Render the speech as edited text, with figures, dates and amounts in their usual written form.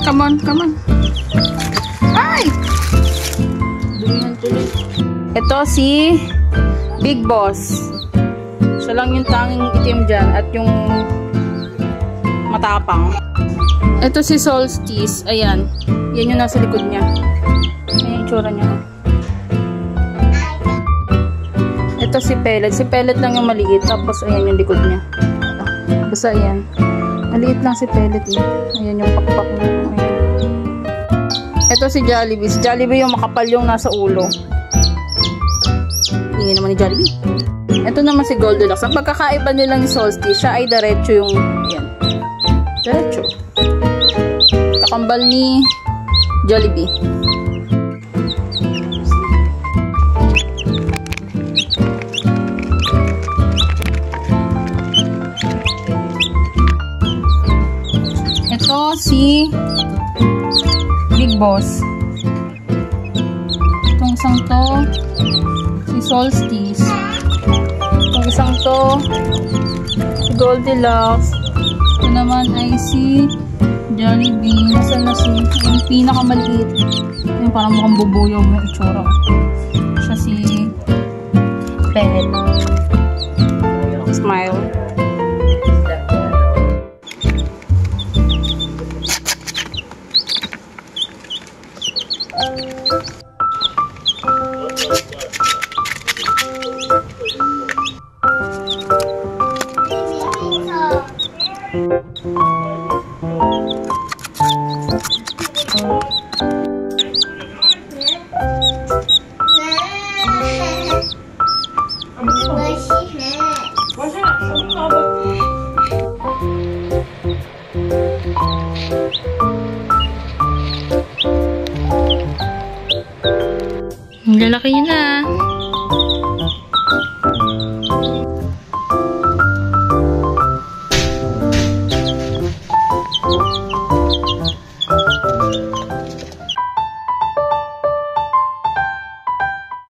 Come on, come on. Ay! Ito si Big Boss. Siya lang yung tanging itim dyan at yung matapang. Ito si Solstice. Ayan. Yan yung nasa likod niya. Ayan yung itsura niya. Ito si Pellet. Si Pellet lang yung maliit. Tapos ayan yung likod niya. Basta ayan. Maliit lang si Pellet eh. Ayan yung pakpak niya. Ayan. Ito si Jollibee. Si Jollibee yung makapal yung nasa ulo. Hindi naman ni Jollibee. Ito naman si Goldilocks. Ang pagkakaiba nila ni Solstice, siya ay diretso yung ayan. Diretso. Kakambal ni Jollibee. Ito si Big Boss. Itong isang to si Solstice. Itong isang to si Goldilocks. Ito naman ay si Jollibee. Nasaan na si yung pinakamaliit. Yung parang mukhang bubuyaw yung itsura. Siya si Pellet. Smile. Ang lalaki niya na.